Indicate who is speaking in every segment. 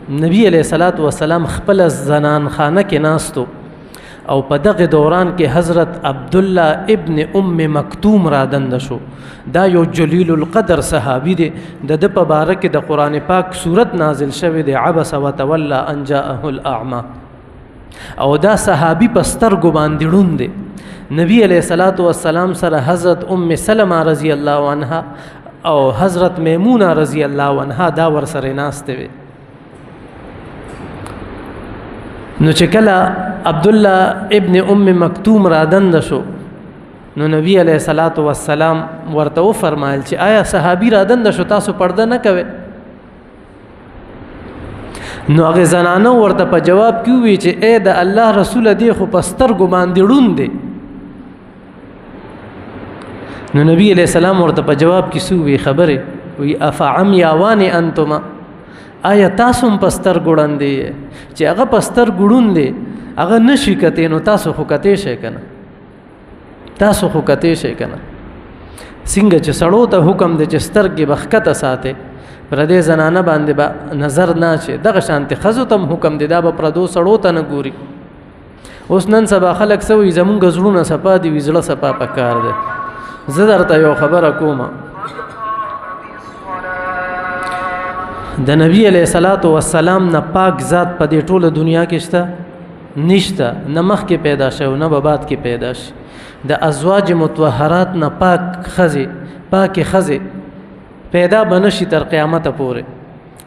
Speaker 1: نبی علیہ الصلوۃ والسلام خپل زنان خانه کې ناستو او په دغه دوران کې حضرت عبدالله ابن مکتوم را دند شو. دا یو جلیل القدر صحابي دی. د په باره کې د قرآن پاک صورت نازل شوی دی، عبس وتولى ان جاءه الاعمى. او دا صحابي په سترګو باندې ړوند دی. نبی علیہ الصلوۃ والسلام سره حضرت سلمہ رضی الله عنها او حضرت میمونہ رضی الله عنها دا ور سره ناسته وي. نو چې کله عبدالله ابن مکتوم را دند شو نو نبی علیہ الصلوۃ والسلام ورته فرمایل چې آیا صحابي را دند شو تاسو پرده نه کوئ؟ نو هغه زنانه ورته په جواب کې وی چې اے د الله رسول دی خو په سترګو باندې ړوند دی. نو نبی علیہ السلام ورته په جواب کې سو وی خبره وی افعمیاوان انتما، آیا تاسو هم پستر ګړون دی چې هغه پستر ګړون دی هغه نشي کته نو تاسو خو کته شي کنه، تاسو خو کته شي کنه. څنګه چې سړو ته حکم دی چې سترګې بخکته ساته پردې زنانه باندې با نظر نه شي، دغه شانته خزو تم حکم دی دا به پردو سړو ته نه ګوري. اوس نن سبا خلک سوې زمونږ زړونه صفا دي وزړه صفا پکار دی. زه درته یو خبره کومه، د نبی علیہ الصلوۃ والسلام نه پاک ذات په دې ټوله دنیا کې شته نشته، نه مخکې پیدا شو نه به بعد کې پیدا شي. د ازواج مطهرات نه پاک خزه پیدا بنشي تر قیامت پورې.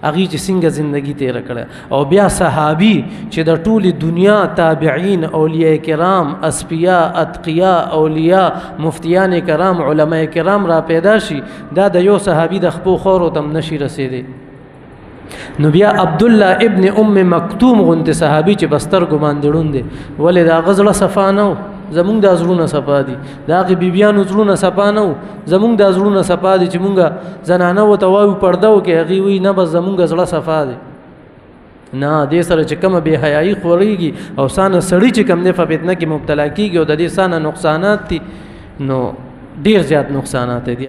Speaker 1: هغه چې څنګه زندگی تیر کړه او بیا صحابي چې د ټوله دنیا تابعین، اولیاء کرام، اسفیاء، اتقیاء، اولیاء، مفتیان کرام، علماء کرام را پیدا شي، دا د یو صحابي د خپو خورو تم نشي رسیدي. نو بیا عبدالله ابن مکتوم غونته صحابي چې بستر ګمان دړون دي ولې دا غزړه صفا نه زمونږ د زړونو صفا دي، دا غي بیبيانو زړونو صفا نه زمونږ د زړونو صفا دي چې مونږه زنانه و توایو پردو کې هغه وی نه بس زمونږ زړه صفا دي. نه دې سره چې کوم به حیايي خوريږي او سانه سړی چې کوم نه فتنه کې مبتلا کیږي او د دې سانه نقصانات دي نو ډیر زیات نقصانات دي.